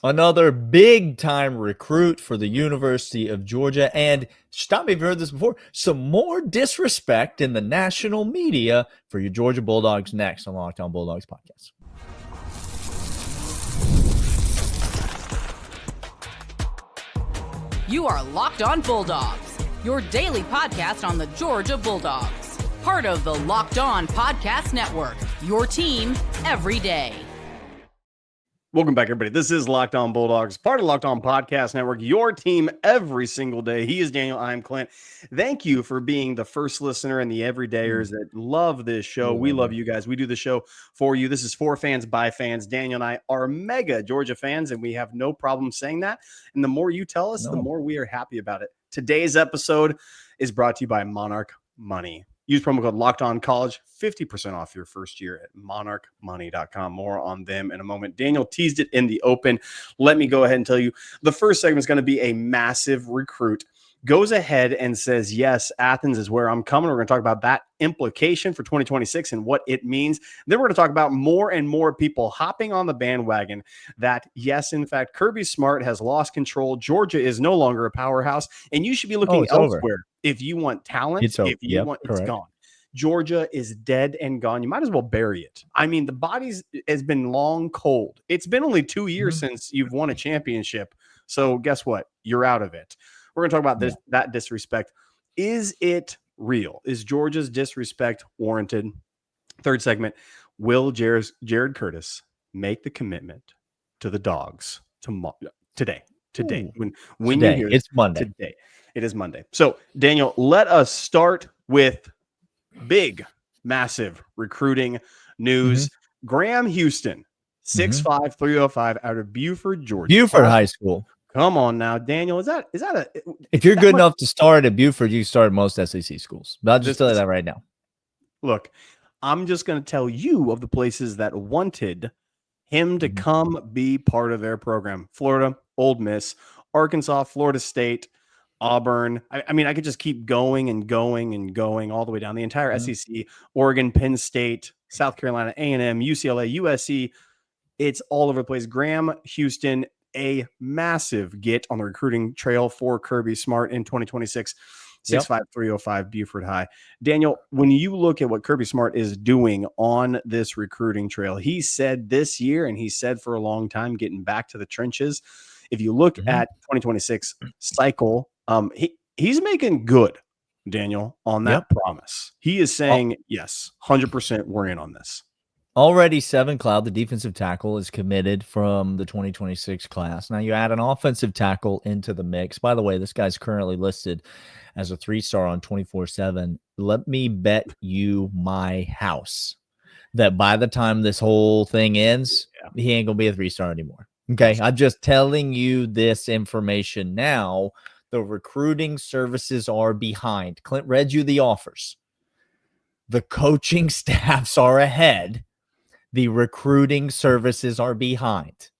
Another big-time recruit for the University of Georgia. And stop me if you've heard this before, some more disrespect in the national media for your Georgia Bulldogs next on the Locked On Bulldogs podcast. You are Locked On Bulldogs, your daily podcast on the Georgia Bulldogs. Part of the Locked On Podcast Network, your team every day. Welcome back, everybody. This is Locked On Bulldogs, part of Locked On Podcast Network, your team every single day. He is Daniel. I'm Clint. Thank you for being the first listener and the everydayers that love this show. We love you guys. We do the show for you. This is for fans, by fans. Daniel and I are mega Georgia fans, and we have no problem saying that. And the more you tell us, the more we are happy about it. Today's episode is brought to you by Monarch Money. Use promo code LOCKEDONCollege, 50% off your first year at monarchmoney.com. More on them in a moment. Daniel teased it in the open. Let me go ahead and tell you, the first segment is going to be a massive recruit. Goes ahead and says, yes, Athens is where I'm coming. We're going to talk about that implication for 2026 and what it means. Then we're going to talk about more and more people hopping on the bandwagon that, yes, in fact, Kirby Smart has lost control. Georgia is no longer a powerhouse, and you should be looking elsewhere. Over. If you want talent, it's gone. Georgia is dead and gone. You might as well bury it. I mean, the body's has been long cold. It's been only 2 years since you've won a championship. So guess what? You're out of it. We're going to talk about that disrespect. Is it real? Is Georgia's disrespect warranted? Third segment, will Jared Curtis make the commitment to the Dogs today? When today. You hear it's Monday. Today. It is Monday. So, Daniel, let us start with big, massive recruiting news. Graham Houston, 6'5", 305 out of Buford, Georgia. Buford High School. Come on now, Daniel. Is that a? If you're good enough to start at Buford, you start at most SEC schools. But I'll just tell you that right now. Look, I'm just going to tell you of the places that wanted him to come be part of their program: Florida, Ole Miss, Arkansas, Florida State, Auburn. I mean, I could just keep going and going and going all the way down the entire SEC, Oregon, Penn State, South Carolina, A&M, UCLA, USC. It's all over the place. Graham Houston, a massive get on the recruiting trail for Kirby Smart in 2026. 6'5", 305 Buford High. Daniel, when you look at what Kirby Smart is doing on this recruiting trail, he said this year, and he said for a long time, getting back to the trenches. If you look at 2026 cycle, he's making good, Daniel, on that promise. He is saying, yes, 100% we're in on this. Already Seven Cloud, the defensive tackle, is committed from the 2026 class. Now you add an offensive tackle into the mix. By the way, this guy's currently listed as a 3-star on 24/7. Let me bet you my house that by the time this whole thing ends, he ain't going to be a 3-star anymore. Okay, I'm just telling you this information now. The recruiting services are behind. Clint read you the offers. The coaching staffs are ahead. The recruiting services are behind.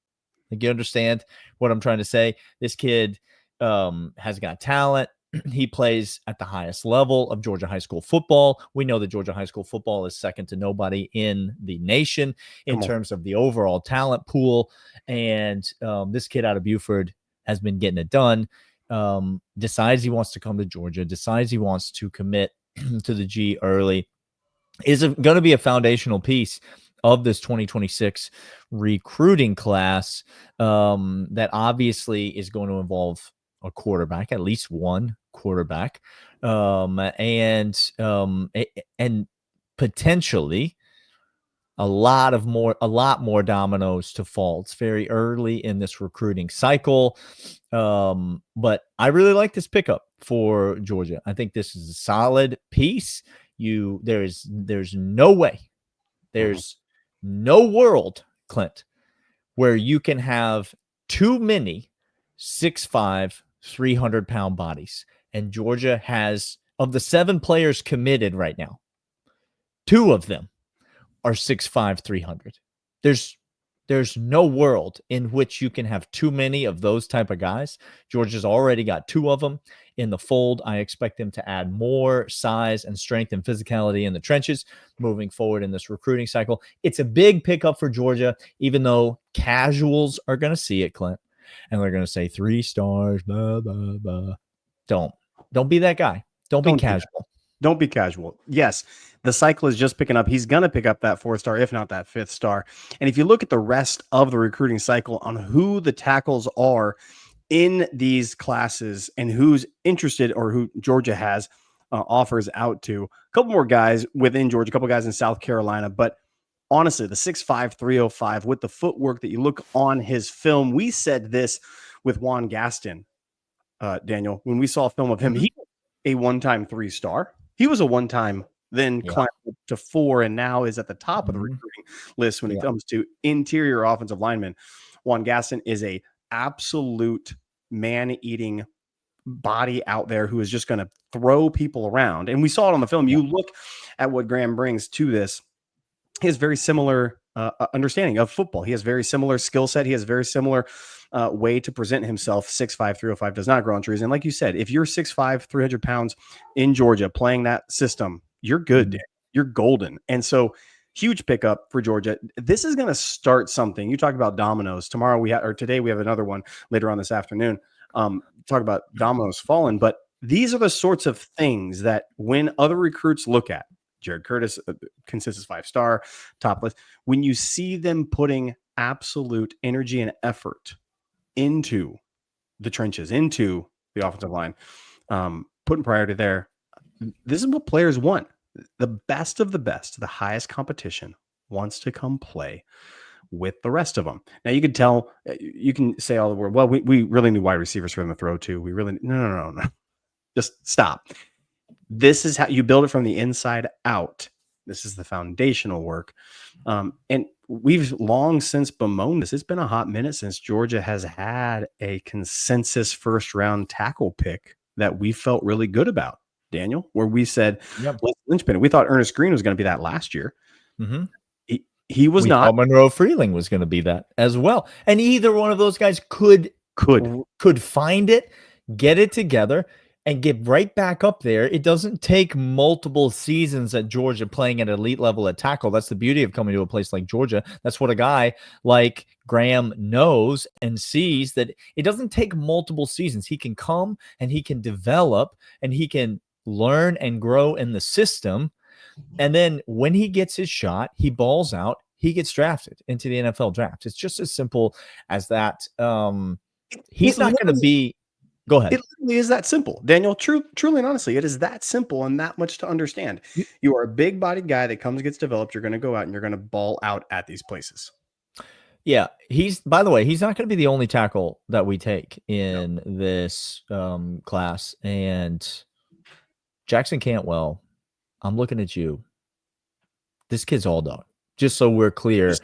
Like, you understand what I'm trying to say? This kid has got talent. He plays at the highest level of Georgia high school football. We know that Georgia high school football is second to nobody in the nation in terms of the overall talent pool. And this kid out of Buford has been getting it done. Decides he wants to come to Georgia, decides he wants to commit to the G early, is going to be a foundational piece of this 2026 recruiting class that obviously is going to involve a quarterback, at least one quarterback, and potentially a lot more dominoes to fall. It's very early in this recruiting cycle, but I really like this pickup for Georgia. I think this is a solid piece. There's no way, there's no world, Clint, where you can have too many 6'5", 300-pound bodies. And Georgia has, of the 7 players committed right now, 2 of them are 6'5", 300. There's There's no world in which you can have too many of those type of guys. Georgia's already got 2 of them in the fold. I expect them to add more size and strength and physicality in the trenches moving forward in this recruiting cycle. It's a big pickup for Georgia, even though casuals are going to see it, Clint, and they're going to say 3 stars, blah, blah, blah. Don't be that guy. Don't be casual. Don't be casual. Yes, the cycle is just picking up. He's going to pick up that 4 star, if not that 5th star. And if you look at the rest of the recruiting cycle on who the tackles are in these classes and who's interested or who Georgia has offers out to, a couple more guys within Georgia, a couple guys in South Carolina. But honestly, the 6'5", 305 with the footwork that you look on his film, we said this with Juan Gaston, Daniel, when we saw a film of him, he was a one-time 3 star. He was a one-time, then climbed to 4, and now is at the top of the recruiting list when it comes to interior offensive linemen. Juan Gaston is a absolute man-eating body out there who is just going to throw people around. And we saw it on the film. You look at what Graham brings to this. He has very similar understanding of football. He has very similar skill set. He has very similar way to present himself. 6'5", 305 does not grow on trees. And like you said, if you're 6'5", 300 pounds in Georgia playing that system, you're good. You're golden. And so huge pickup for Georgia. This is going to start something. You talk about dominoes. Today we have another one later on this afternoon. Talk about dominoes falling. But these are the sorts of things that when other recruits look at, Jared Curtis, consensus 5-star, top list, when you see them putting absolute energy and effort into the trenches, into the offensive line, putting priority there, this is what players want. The best of the best, the highest competition wants to come play with the rest of them. Now you can tell, you can say all the word, well, we really need wide receivers for them to throw to. We really, no. Just stop. This is how you build it from the inside out. This is the foundational work. And we've long since bemoaned this. It's been a hot minute since Georgia has had a consensus first-round tackle pick that we felt really good about, Daniel, where we said, let's linchpin it. We thought Ernest Green was going to be that last year. He was not. Monroe Freeling was going to be that as well. And either one of those guys could find it, get it together, and get right back up there. It doesn't take multiple seasons at Georgia playing at elite level at tackle. That's the beauty of coming to a place like Georgia. That's what a guy like Graham knows and sees, that it doesn't take multiple seasons. He can come and he can develop and he can learn and grow in the system. And then when he gets his shot, he balls out, he gets drafted into the NFL draft. It's just as simple as that. He's not going to be. Go ahead. It literally is that simple, Daniel. Truly and honestly, it is that simple and that much to understand. You are a big-bodied guy that comes, gets developed. You're going to go out and you're going to ball out at these places. Yeah, by the way, he's not going to be the only tackle that we take in this class. And Jackson Cantwell, I'm looking at you. This kid's all dog. Just so we're clear,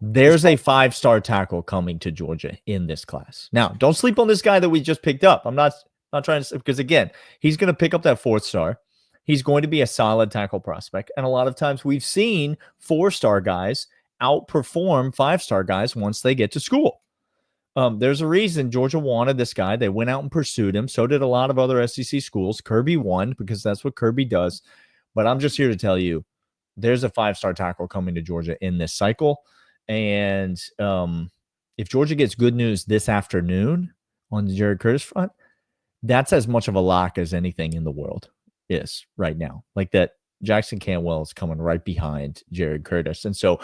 there's a 5-star tackle coming to Georgia in this class. Now, don't sleep on this guy that we just picked up. I'm not trying to, because again, he's going to pick up that 4th star. He's going to be a solid tackle prospect. And a lot of times we've seen 4-star guys outperform 5-star guys once they get to school. There's a reason Georgia wanted this guy. They went out and pursued him. So did a lot of other SEC schools. Kirby won because that's what Kirby does. But I'm just here to tell you, there's a 5-star tackle coming to Georgia in this cycle. And if Georgia gets good news this afternoon on the Jared Curtis front, that's as much of a lock as anything in the world is right now. Like that, Jackson Cantwell is coming right behind Jared Curtis. And so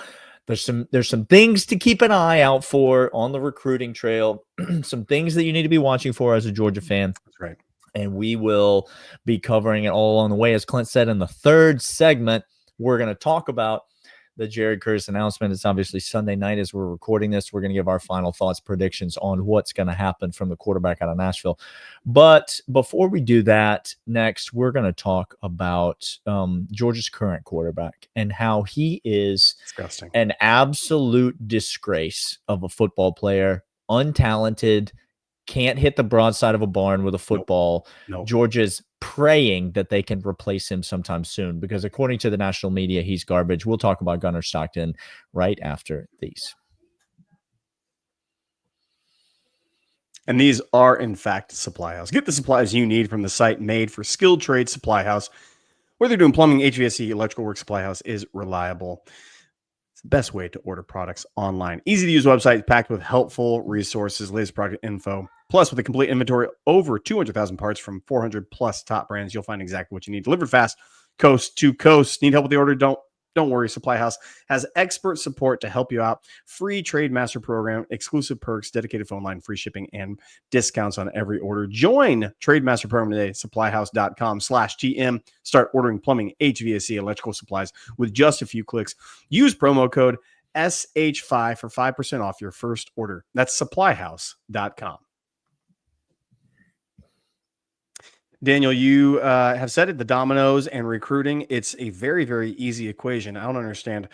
there's some things to keep an eye out for on the recruiting trail, some things that you need to be watching for as a Georgia fan. That's right. And we will be covering it all along the way. As Clint said in the 3rd segment, we're going to talk about the Jared Curtis announcement. It's obviously Sunday night as we're recording this. We're going to give our final thoughts, predictions on what's going to happen from the quarterback out of Nashville. But before we do that, next, we're going to talk about Georgia's current quarterback and how he is disgusting, an absolute disgrace of a football player, untalented, can't hit the broadside of a barn with a football. Nope. Georgia's praying that they can replace him sometime soon because according to the national media, he's garbage. We'll talk about Gunnar Stockton right after these. And these are, in fact, Supply House. Get the supplies you need from the site made for skilled trade Supply House. Whether you're doing plumbing, HVAC, electrical work, Supply House is reliable. It's the best way to order products online. Easy to use website packed with helpful resources, latest product info. Plus, with a complete inventory over 200,000 parts from 400 plus top brands, you'll find exactly what you need. Delivered fast, coast to coast. Need help with the order? Don't worry. Supply House has expert support to help you out. Free Trade Master Program, exclusive perks, dedicated phone line, free shipping, and discounts on every order. Join Trade Master Program today. Supplyhouse.com/TM. Start ordering plumbing, HVAC, electrical supplies with just a few clicks. Use promo code SH5 for 5% off your first order. That's supplyhouse.com. Daniel, you have said it, the dominoes and recruiting. It's a very, very easy equation. I don't understand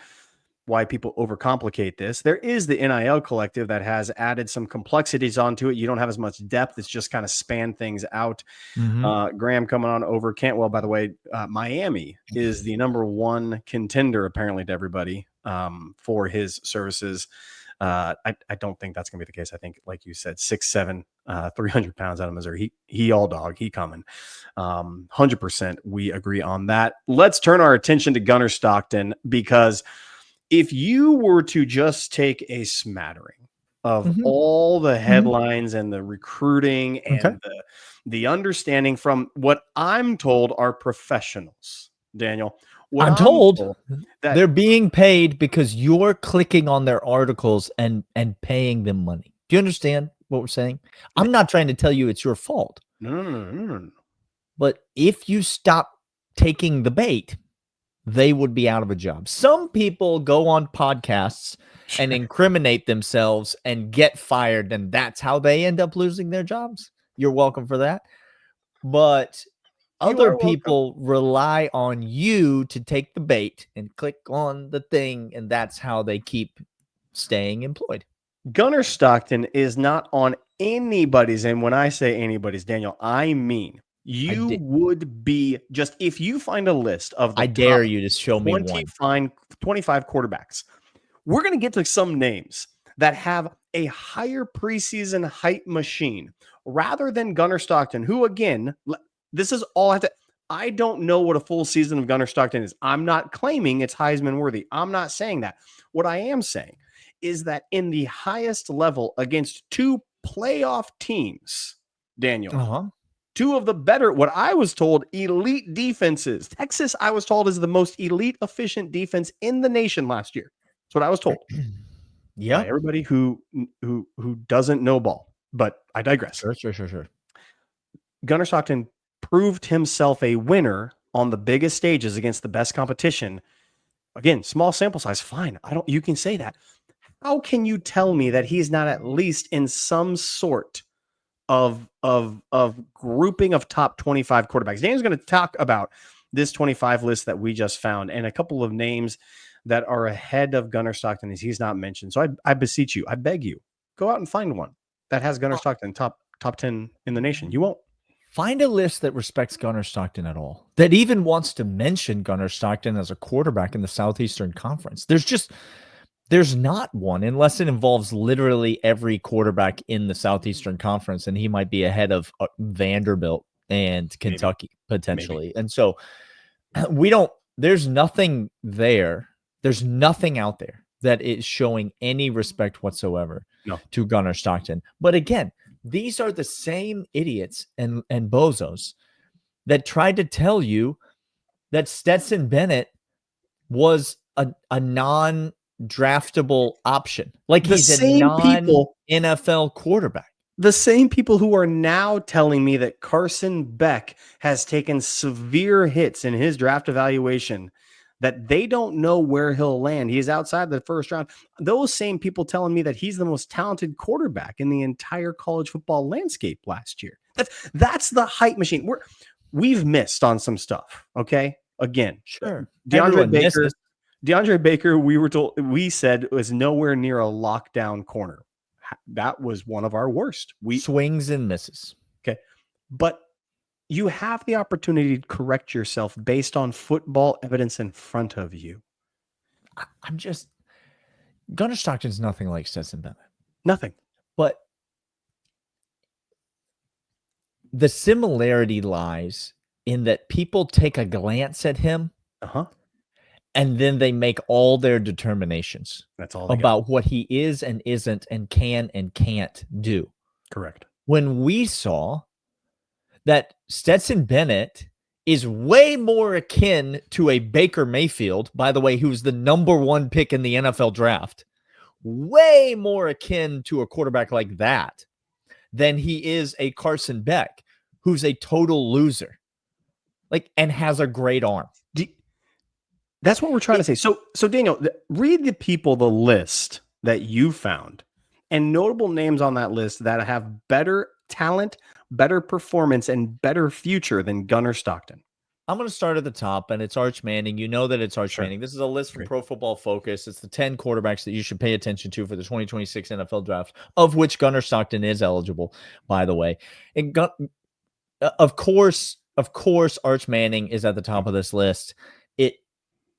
why people overcomplicate this. There is the NIL collective that has added some complexities onto it. You don't have as much depth. It's just kind of span things out. Graham coming on over. Cantwell, by the way, Miami is the number one contender, apparently, to everybody for his services. I don't think that's going to be the case. I think, like you said, 6'7", 300 pounds out of Missouri. He all dog. He coming. 100%. We agree on that. Let's turn our attention to Gunnar Stockton, because if you were to just take a smattering of all the headlines and the recruiting and the understanding from what I'm told are professionals, Daniel, I'm told that they're being paid because you're clicking on their articles and paying them money. Do you understand what we're saying? I'm not trying to tell you it's your fault. No. But if you stop taking the bait, they would be out of a job. Some people go on podcasts and incriminate themselves and get fired, and that's how they end up losing their jobs. You're welcome for that. But other people rely on you to take the bait and click on the thing, and that's how they keep staying employed. Gunnar Stockton is not on anybody's, and when I say anybody's, Daniel, I mean you would be just, if you find a list of the I dare you to show me 25 quarterbacks, we're going to get to some names that have a higher preseason hype machine rather than Gunnar Stockton, who, again, this is all I don't know what a full season of Gunnar Stockton is. I'm not claiming it's Heisman worthy. I'm not saying that. What I am saying is that in the highest level against two playoff teams, Daniel, two of the better, what I was told, elite defenses. Texas, I was told, is the most elite, efficient defense in the nation last year. That's what I was told. Yeah. By everybody who doesn't know ball. But I digress. Sure. Gunnar Stockton proved himself a winner on the biggest stages against the best competition. Again, small sample size, fine. You can say that. How can you tell me that he's not at least in some sort of grouping of top 25 quarterbacks? Dan's going to talk about this 25 list that we just found and a couple of names that are ahead of Gunnar Stockton as he's not mentioned. So I beseech you, I beg you, go out and find one that has Gunnar Stockton top 10 in the nation. You won't. Find a list that respects Gunnar Stockton at all, that even wants to mention Gunnar Stockton as a quarterback in the Southeastern Conference. There's not one, unless it involves literally every quarterback in the Southeastern Conference, and he might be ahead of Vanderbilt and Kentucky potentially. Maybe. And so there's nothing there. There's nothing out there that is showing any respect whatsoever to Gunnar Stockton. But again, these are the same idiots and bozos that tried to tell you that Stetson Bennett was a non-draftable option. Like he's a non-NFL quarterback. The same people who are now telling me that Carson Beck has taken severe hits in his draft evaluation, that they don't know where he'll land. He's outside the first round. Those same people telling me that he's the most talented quarterback in the entire college football landscape last year. That's the hype machine. We've missed on some stuff. Okay. Again, sure. DeAndre Baker, we said was nowhere near a lockdown corner. That was one of our worst. Swings and misses. Okay. But you have the opportunity to correct yourself based on football evidence in front of you. Gunnar Stockton's nothing like Stetson Bennett. Nothing. But The similarity lies in that people take a glance at him and then they make all their determinations That's all about what he is and isn't and can and can't do. Correct. When we saw that Stetson Bennett is way more akin to a Baker Mayfield, by the way, who's the number 1 pick in the NFL draft, way more akin to a quarterback like that than he is a Carson Beck, who's a total loser, and has a great arm. That's what we're trying to say. So Daniel, read the list that you found, and notable names on that list that have better talent, better performance, and better future than Gunnar Stockton. I'm going to start at the top, and it's Arch Manning. You know that it's Arch Manning. This is a list from Pro Football Focus. It's the 10 quarterbacks that you should pay attention to for the 2026 NFL draft, of which Gunnar Stockton is eligible, by the way. And of course, Arch Manning is at the top of this list.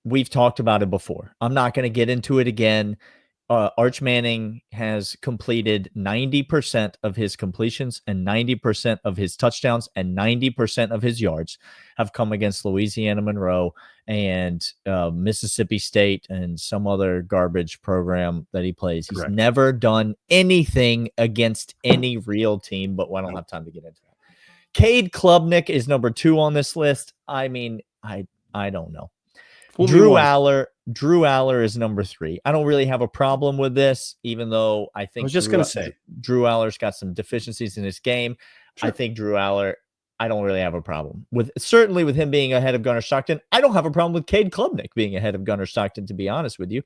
We've talked about it before. I'm not going to get into it again. Arch Manning has completed 90% of his completions and 90% of his touchdowns and 90% of his yards have come against Louisiana Monroe and Mississippi State and some other garbage program that he plays. He's never done anything against any real team, but I don't have time to get into that. Cade Klubnik is number 2 on this list. I mean, I don't know. Drew Aller is number 3. I don't really have a problem with this, even though I think Drew Aller's got some deficiencies in his game. I think Drew Aller, I don't really have a problem with, certainly with him being ahead of Gunnar Stockton. I don't have a problem with Cade Klubnik being ahead of Gunnar Stockton, to be honest with you.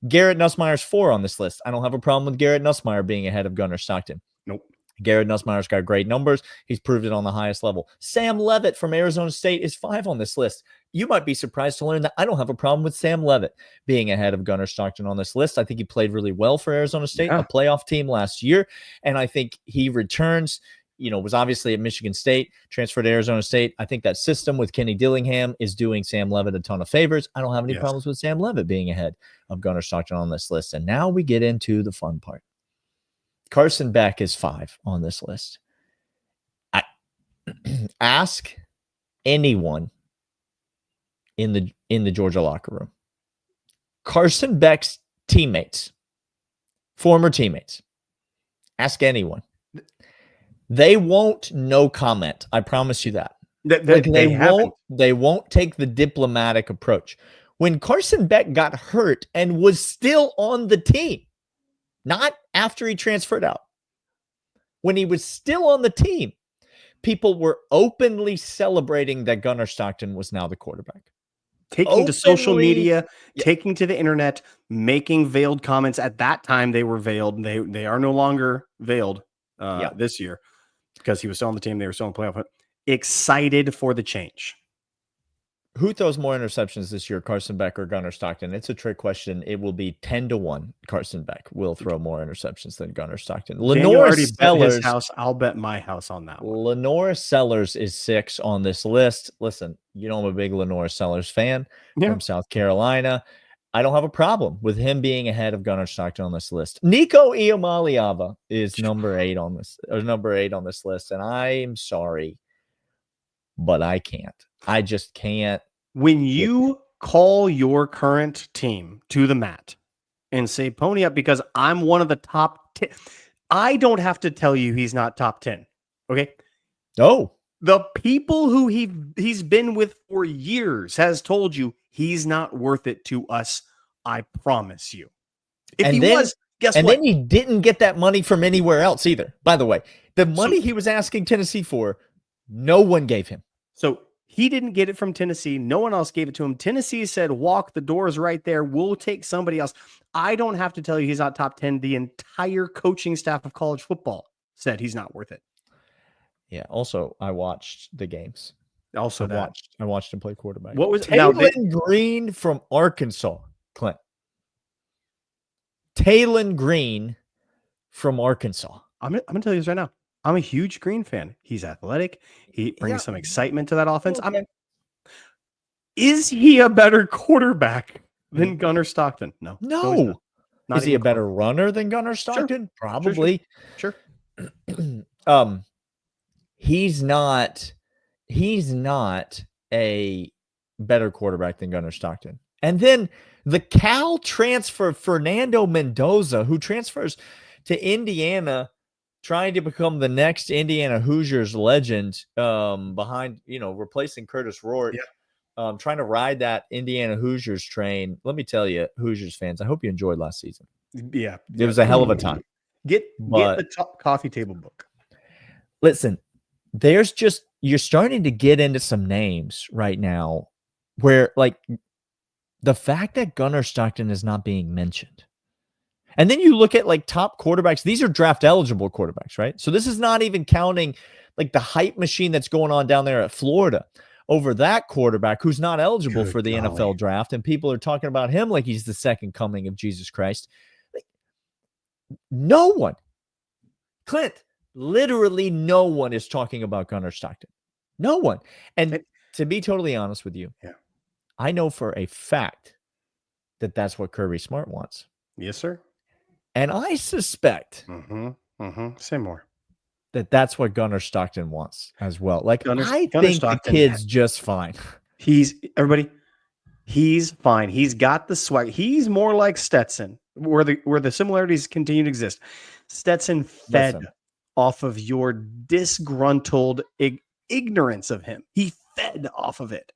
Garrett Nussmeier's 4 on this list. I don't have a problem with Garrett Nussmeier being ahead of Gunnar Stockton. Nope. Garrett Nussmeier's got great numbers. He's proved it on the highest level. Sam Levitt from Arizona State is 5 on this list. You might be surprised to learn that I don't have a problem with Sam Levitt being ahead of Gunnar Stockton on this list. I think he played really well for Arizona State, a playoff team last year. And I think he returns, was obviously at Michigan State, transferred to Arizona State. I think that system with Kenny Dillingham is doing Sam Levitt a ton of favors. I don't have any problems with Sam Levitt being ahead of Gunnar Stockton on this list. And now we get into the fun part. Carson Beck is 5 on this list. I ask anyone in the Georgia locker room. Carson Beck's teammates, former teammates, ask anyone. They won't no comment. I promise you that. They won't take the diplomatic approach. When Carson Beck got hurt and was still on the team, not after he transferred out, when he was still on the team, people were openly celebrating that Gunnar Stockton was now the quarterback. Taking to social media, taking to the internet, making veiled comments. At that time, they were veiled. They are no longer veiled this year because he was still on the team. They were still in the playoff. Excited for the change. Who throws more interceptions this year, Carson Beck or Gunnar Stockton? It's a trick question. It will be 10-1. Carson Beck will throw more interceptions than Gunnar Stockton. Lenore Sellers, his house. I'll bet my house on that one. Lenore Sellers is 6 on this list. Listen, I'm a big Lenore Sellers fan from South Carolina. I don't have a problem with him being ahead of Gunnar Stockton on this list. Nico Iamaleava is number 8 on this list, and I'm sorry, but I can't. I just can't. When you call your current team to the mat and say, pony up because I'm one of the top 10, I don't have to tell you he's not top 10. Okay. No. The people who he's been with for years has told you he's not worth it to us. I promise you. Guess what? And then he didn't get that money from anywhere else either. By the way, the money he was asking Tennessee for, no one gave him. So he didn't get it from Tennessee. No one else gave it to him. Tennessee said, walk, the door is right there. We'll take somebody else. I don't have to tell you he's not top 10. The entire coaching staff of college football said he's not worth it. Yeah. Also, I watched the games. I watched him play quarterback. What was Taylon Green from Arkansas, Clint? Taylon Green from Arkansas. I'm gonna tell you this right now. I'm a huge Green fan. He's athletic. He brings some excitement to that offense. Okay. Is he a better quarterback than Gunnar Stockton? No. No. Is he a better runner than Gunnar Stockton? Sure. Probably. Sure. he's not a better quarterback than Gunnar Stockton. And then the Cal transfer, Fernando Mendoza, who transfers to Indiana, trying to become the next Indiana Hoosiers legend, behind, replacing Curtis Rourke. Trying to ride that Indiana Hoosiers train. Let me tell you, Hoosiers fans, I hope you enjoyed last season. Yeah. It was a hell of a time. Get the top coffee table book. Listen, you're starting to get into some names right now where, like, the fact that Gunnar Stockton is not being mentioned. And then you look at, like, top quarterbacks. These are draft eligible quarterbacks, right? So this is not even counting, like, the hype machine that's going on down there at Florida over that quarterback who's not eligible for the NFL draft. And people are talking about him like he's the second coming of Jesus Christ. Like, no one, Clint, literally no one is talking about Gunnar Stockton. No one. And to be totally honest with you, I know for a fact that that's what Kirby Smart wants. Yes, sir. And I suspect say more, that's what Gunnar Stockton wants as well. Like, Gunnar think Stockton, the kid's just fine. He's fine. He's got the swag. He's more like Stetson, where the similarities continue to exist. Stetson fed off of your disgruntled ignorance of him. He fed off of it.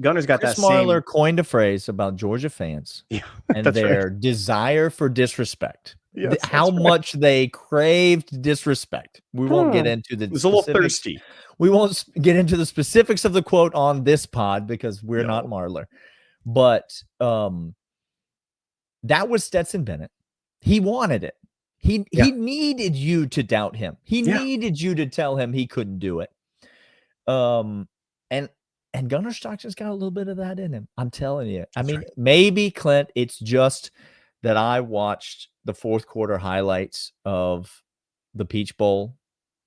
Gunner's got Chris that Marler same coined a phrase about Georgia fans and their desire for disrespect. Yes, how much they craved disrespect. We won't get into the. It was a little thirsty. We won't get into the specifics of the quote on this pod because we're not Marler. But that was Stetson Bennett. He wanted it. He needed you to doubt him. He needed you to tell him he couldn't do it. And Gunnar Stockton's got a little bit of that in him. I'm telling you. I mean, maybe, Clint, it's just that I watched the fourth quarter highlights of the Peach Bowl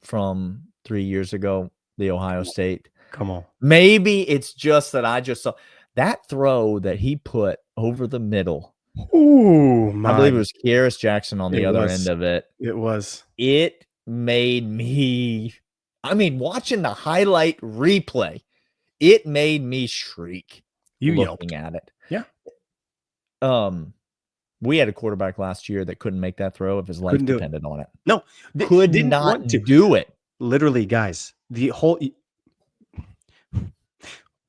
from 3 years ago, the Ohio State. Come on. Maybe it's just that I just saw that throw that he put over the middle. Ooh, my. I believe it was Kieris Jackson on the other end of it. It was. It made me, watching the highlight replay, it made me shriek. You looking yelped at it. Yeah. We had a quarterback last year that couldn't make that throw if his life depended on it. No, didn't want to do it. Literally, guys,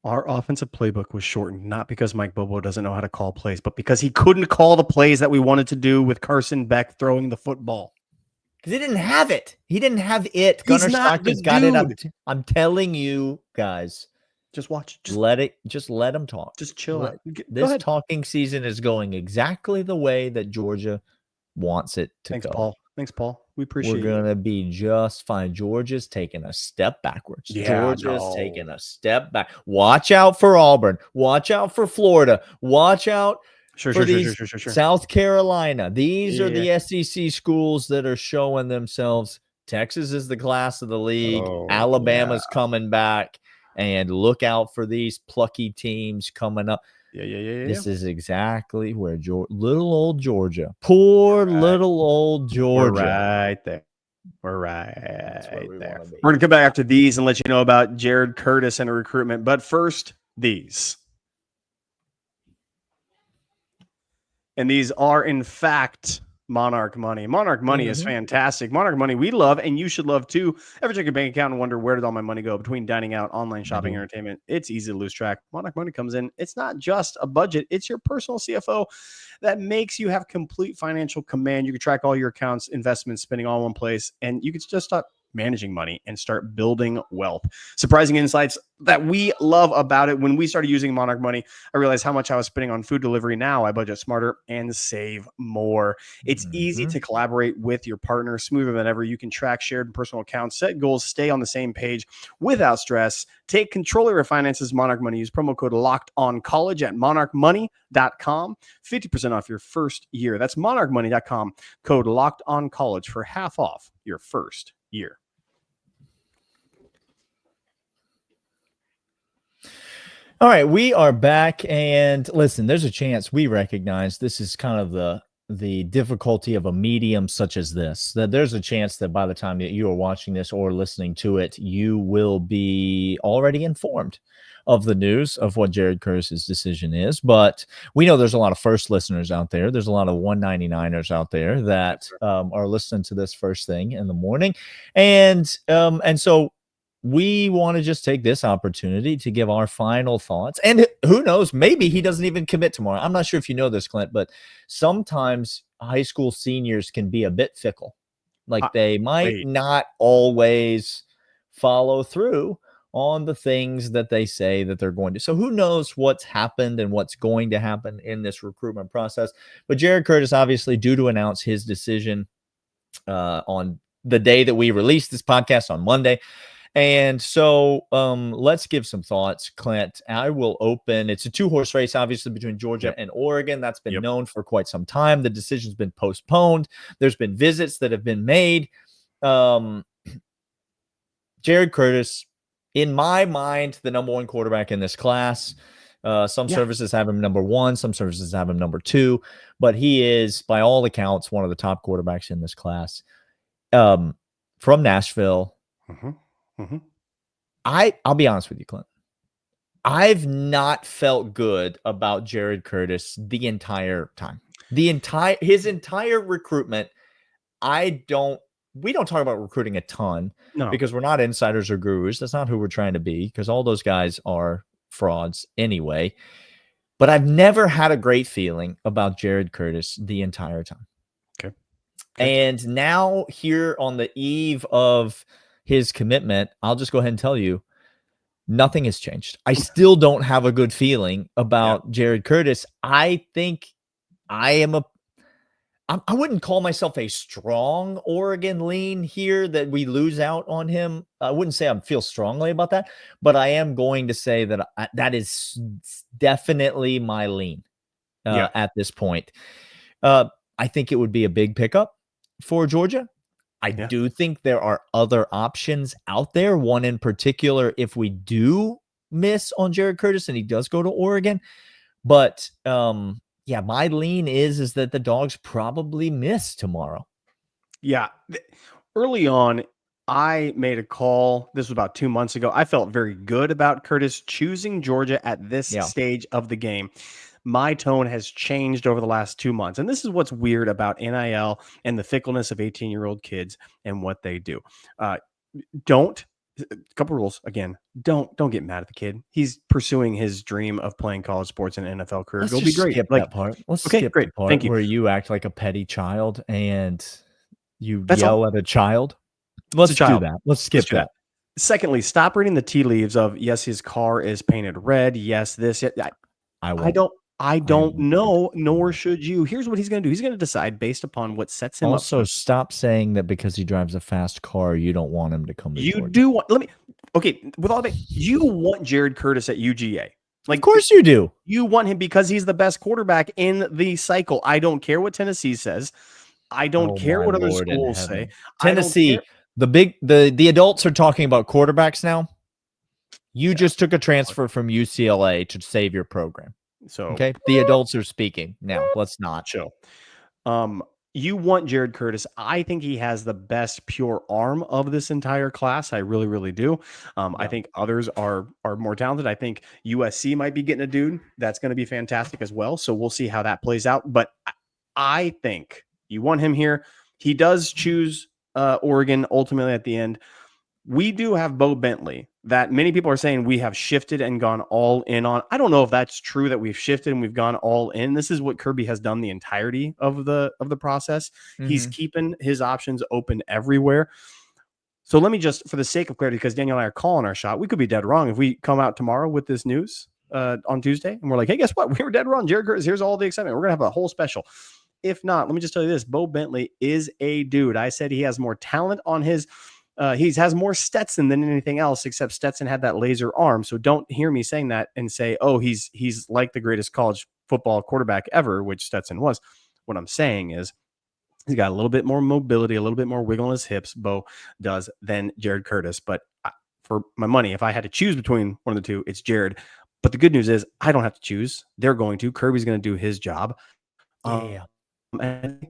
our offensive playbook was shortened, not because Mike Bobo doesn't know how to call plays, but because he couldn't call the plays that we wanted to do with Carson Beck throwing the football. Because he didn't have it. He didn't have it. Gunnar Stockton's got it. I'm telling you guys. Just watch. Just let him talk. Just chill out. This talking season is going exactly the way that Georgia wants it to go. Thanks, Paul. We appreciate it. We're going to be just fine. Georgia's taking a step backwards. Georgia's taking a step back. Watch out for Auburn. Watch out for Florida. Watch out for South Carolina. These are the SEC schools that are showing themselves. Texas is the class of the league. Alabama's coming back. And look out for these plucky teams coming up. This is exactly where little old Georgia, little old Georgia. We're right there. We're right there. We're going to come back after these and let you know about Jared Curtis and a recruitment. But first, these. And these are, in fact, Monarch Money. Monarch Money is fantastic. Monarch Money we love, and you should love too. Ever check your bank account and wonder where did all my money go between dining out, online shopping, entertainment? It's easy to lose track. Monarch Money comes in. It's not just a budget. It's your personal CFO that makes you have complete financial command. You can track all your accounts, investments, spending all in one place, and you can just start managing money and start building wealth. Surprising insights that we love about it. When we started using Monarch Money, I realized how much I was spending on food delivery. Now I budget smarter and save more. It's easy to collaborate with your partner, smoother than ever. You can track shared and personal accounts, set goals, stay on the same page without stress. Take control of your finances. Monarch Money. Use promo code LOCKEDONCollege at monarchmoney.com. 50% off your first year. That's monarchmoney.com. Code LOCKEDONCollege for half off your first year. All right, we are back, and listen, there's a chance we recognize this is kind of the difficulty of a medium such as this, that there's a chance that by the time that you are watching this or listening to it, you will be already informed of the news of what Jared Curtis's decision is. But we know there's a lot of first listeners out there. There's a lot of 199ers out there that are listening to this first thing in the morning. And so we want to just take this opportunity to give our final thoughts. And who knows, maybe he doesn't even commit tomorrow. I'm not sure if you know this, Clint, but sometimes high school seniors can be a bit fickle. Like they might not always follow through on the things that they say that they're going to. So who knows what's happened and what's going to happen in this recruitment process. But Jared Curtis, obviously due to announce his decision on the day that we released this podcast on Monday. And so let's give some thoughts, Clint. I will open. It's a 2-horse race, obviously, between Georgia and Oregon. That's been known for quite some time. The decision's been postponed. There's been visits that have been made. Jared Curtis, in my mind, the number 1 quarterback in this class. Some services have him number 1. Some services have him number 2. But he is, by all accounts, one of the top quarterbacks in this class. From Nashville. I'll be honest with you, Clint. I've not felt good about Jared Curtis the entire time. His entire recruitment. We don't talk about recruiting a ton because we're not insiders or gurus. That's not who we're trying to be, because all those guys are frauds anyway. But I've never had a great feeling about Jared Curtis the entire time. Okay. And now here on the eve of his commitment, I'll just go ahead and tell you, nothing has changed. I still don't have a good feeling about Jared Curtis. I think I wouldn't call myself a strong Oregon lean here that we lose out on him. I wouldn't say I feel strongly about that, but I am going to say that that is definitely my lean at this point. I think it would be a big pickup for Georgia. I do think there are other options out there. One in particular, if we do miss on Jared Curtis and he does go to Oregon. But my lean is that the Dogs probably miss tomorrow. Yeah. Early on, I made a call. This was about 2 months ago. I felt very good about Curtis choosing Georgia at this stage of the game. My tone has changed over the last 2 months. And this is what's weird about NIL and the fickleness of 18-year-old kids and what they do. A couple rules again. Don't get mad at the kid. He's pursuing his dream of playing college sports and an NFL career. Let's It'll be great. Skip that part. Let's skip great. the part Thank you. where you act like a petty child and you yell at a child. Let's do that. Let's skip that. Secondly, stop reading the tea leaves of, yes, his car is painted red. Yes, this. I don't know, nor should you. Here's what he's going to do. He's going to decide based upon what sets him up. Also, stop saying that because he drives a fast car, you don't want him to come to Georgia. You do want, with all that, you want Jared Curtis at UGA. Like, of course you do. You want him because he's the best quarterback in the cycle. I don't care what Tennessee says. I don't care what other schools say. Tennessee, the adults are talking about quarterbacks now. You just took a transfer from UCLA to save your program. So okay, the adults are speaking now. Let's not chill. You want Jared Curtis. I think he has the best pure arm of this entire class. I really, really do. I think others are more talented. I think USC might be getting a dude that's going to be fantastic as well. So we'll see how that plays out. But I think you want him here. He does choose Oregon ultimately at the end. We do have Bo Bentley that many people are saying we have shifted and gone all in on. I don't know if that's true that we've shifted and we've gone all in. This is what Kirby has done the entirety of the process. Mm-hmm. He's keeping his options open everywhere. So let me just, for the sake of clarity, because Daniel and I are calling our shot, we could be dead wrong if we come out tomorrow with this news on Tuesday and we're like, hey, guess what? We were dead wrong. Jared Curtis, here's all the excitement. We're going to have a whole special. If not, let me just tell you this. Bo Bentley is a dude. I said he has more talent on his he has more Stetson than anything else, except Stetson had that laser arm. So don't hear me saying that and say, oh, he's like the greatest college football quarterback ever, which Stetson was. What I'm saying is he's got a little bit more mobility, a little bit more wiggle in his hips, Bo does, than Jared Curtis. But for my money, if I had to choose between one of the two, it's Jared. But the good news is I don't have to choose. They're going to. Kirby's going to do his job. and